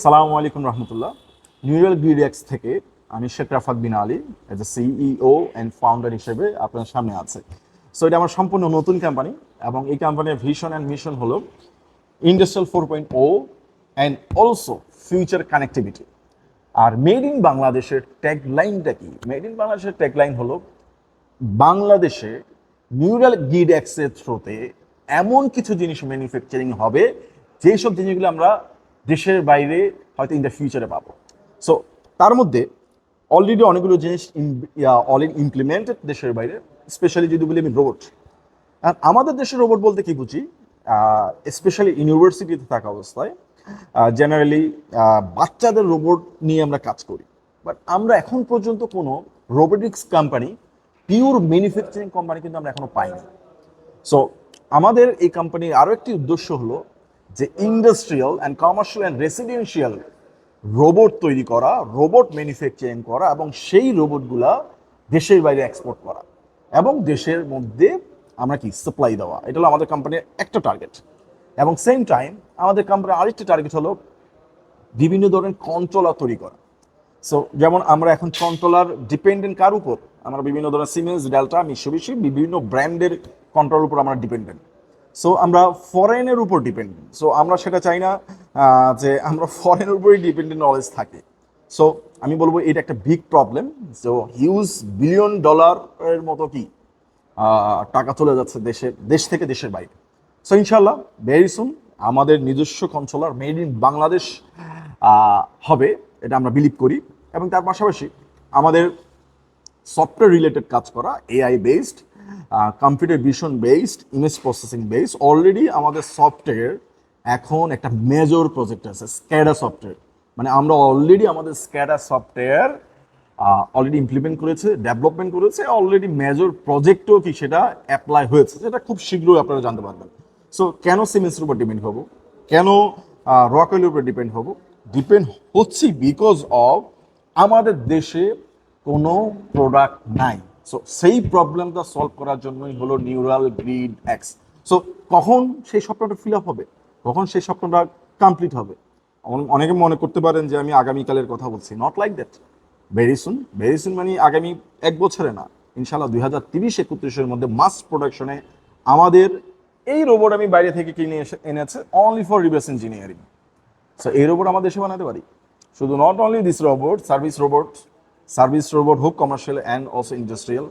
সালামু আলাইকুম রহমতুল্লাহ। Neural GridX থেকে আমি Sheikh Rafat Bin Ali as a CEO and founder হিসেবে আপনার সামনে আছে। সো এটা আমার সম্পূর্ণ নতুন কোম্পানি এবং এই কোম্পানির ভিশন অ্যান্ড মিশন হলো industrial 4.0 and also future connectivity. আর মেড ইন বাংলাদেশের ট্যাগলাইনটা কি? মেড ইন বাংলাদেশের ট্যাগলাইন হলো বাংলাদেশে নিউরাল গ্রিডএক্সের থ্রুতে এমন কিছু জিনিস ম্যানুফ্যাকচারিং হবে যেসব জিনিসগুলো আমরা দেশের বাইরে হয়তো ইন দ্য ফিউচারে পাবো। সো তার মধ্যে অলরেডি অনেকগুলো জিনিস অলরেডি ইমপ্লিমেন্টেড দেশের বাইরে, স্পেশালি যদি বলি আমি রোবট। আর আমাদের দেশের রোবট বলতে কি বুঝি, স্পেশালি ইউনিভার্সিটিতে থাকা অবস্থায় জেনারেলি বাচ্চাদের রোবট নিয়ে আমরা কাজ করি। বাট আমরা এখন পর্যন্ত কোনো robotics company, pure manufacturing company কিন্তু আমরা এখনো পাইনি। সো আমাদের এই কোম্পানির আরও একটি উদ্দেশ্য হলো যে industrial and commercial and residential robot তৈরি করা, রোবট ম্যানুফ্যাকচারিং করা এবং সেই রোবটগুলা দেশের বাইরে এক্সপোর্ট করা এবং দেশের মধ্যে আমরা কি সাপ্লাই দেওয়া। এটা হলো আমাদের কোম্পানির একটা টার্গেট। এবং সেম টাইম আমাদের কোম্পানির আরেকটা টার্গেট হলো বিভিন্ন ধরনের কন্ট্রোলার তৈরি করা। সো যেমন আমরা এখন কন্ট্রোলার ডিপেন্ডেন্ট কার উপর? আমরা বিভিন্ন ধরনের সিমেন্স, ডেল্টা, মিৎসুবিশি বিভিন্ন ব্র্যান্ডের কন্ট্রোলের উপর আমরা ডিপেন্ডেন্ট। সো আমরা ফরেনের উপর ডিপেন্ডেন্ট। সো আমরা সেটা চাই না যে আমরা ফরেনের উপরেই ডিপেন্ডেন্ট অলওয়েজ থাকি। সো আমি বলবো এটা একটা big problem. So huge billion ডলারের মতো কি টাকা চলে যাচ্ছে দেশ থেকে দেশের বাইরে। সো ইনশাল্লাহ ভেরি সুন আমাদের নিজস্ব কন্ট্রোলার মেড ইন বাংলাদেশ হবে, এটা আমরা বিলিভ করি। এবং তার পাশাপাশি আমাদের সফটওয়্যার রিলেটেড কাজ করা, AI based, computer vision based, image processing based. Already আমাদের সফটওয়্যার এখন একটা মেজর প্রজেক্ট আছে, স্ক্যাডা সফটওয়্যার। মানে আমরা অলরেডি আমাদের স্ক্যাডা সফটওয়্যার অলরেডি ইমপ্লিমেন্ট করেছে, ডেভেলপমেন্ট করেছে, অলরেডি মেজর প্রজেক্টও কি সেটা অ্যাপ্লাই হয়েছে, সেটা খুব শীঘ্রই আপনারা জানতে পারবেন। সো কেন সিমেন্সের উপর ডিপেন্ড হবো, কেন রকওয়েলের উপর ডিপেন্ড হবো? ডিপেন্ড হচ্ছি বিকজ অফ আমাদের দেশে কোনো প্রোডাক্ট নাই। সো সেই প্রবলেমটা সলভ করার জন্যই হলো নিউরাল গ্রিড এক্স। সো কখন সেই স্বপ্নটা ফিল আপ হবে, কখন সেই স্বপ্নটা কমপ্লিট হবে? অনেকে মনে করতে পারেন যে আমি আগামীকালের কথা বলছি। Not like that. Very soon, very soon মানে আগামী 1 বছরে না, ইনশাল্লাহ 2030-31-এর মধ্যে মাস প্রোডাকশনে আমাদের এই রোবট আমি বাইরে থেকে কিনে এনেছে only for reverse engineering. So এই রোবট আমাদের দেশে বানাতে পারি। শুধু not only this robot, service robot হোক, commercial and also industrial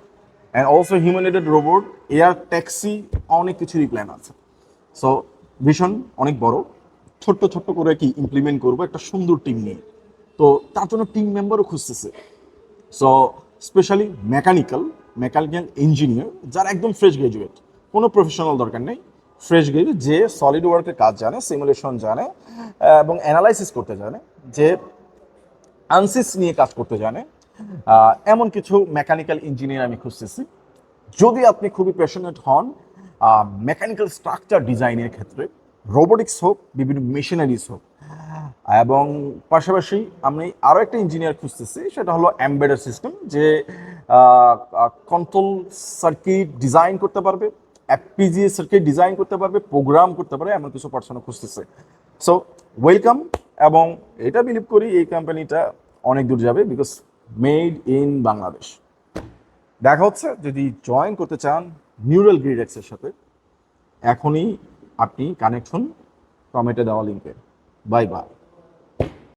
and also humanoid robot, air taxi, অনেক কিছুরই প্ল্যান আছে। সো ভিশন অনেক বড়। ছোট্ট ছোট্ট করে কি ইমপ্লিমেন্ট করবো একটা সুন্দর টিম নিয়ে। তো তার জন্য টিম মেম্বারও খুঁজতেছে। সো স্পেশালি মেকানিক্যাল ইঞ্জিনিয়ার যারা একদম ফ্রেশ গ্রাজুয়েট, কোনো প্রফেশনাল দরকার নেই, ফ্রেশ গ্রাজুয়েট যে সলিড ওয়ার্কের কাজ জানে, সিমুলেশন জানে এবং অ্যানালাইসিস করতে জানে, যে আনসিস নিয়ে কাজ করতে জানে, এমন কিছু মেকানিক্যাল ইঞ্জিনিয়ার আমি খুঁজতেছি। যদি আপনি খুবই প্যাশনেট হন মেকানিক্যাল স্ট্রাকচার ডিজাইনের ক্ষেত্রে, রোবোটিক্স হোক, বিভিন্ন মেশিনারিজ হোক, এবং পাশাপাশি আমি আরও একটা ইঞ্জিনিয়ার খুঁজতেছি, সেটা হলো এমবেডেড সিস্টেম, যে কন্ট্রোল সার্কিট ডিজাইন করতে পারবে, এফপিজিএ সার্কিট ডিজাইন করতে পারবে, প্রোগ্রাম করতে পারবে, এমন কিছু পার্সন খুঁজতেছে। So welcome. এবং এটা বিলিভ করি এই কোম্পানিটা অনেক দূর যাবে বিকজ মেড ইন বাংলাদেশ। দেখা হচ্ছে, যদি জয়েন করতে চান নিউরাল গ্রিডএক্সের সাথে, এখনই আপনি কানেক্ট হন কমেন্টে দেওয়া লিঙ্কে। Bye bye.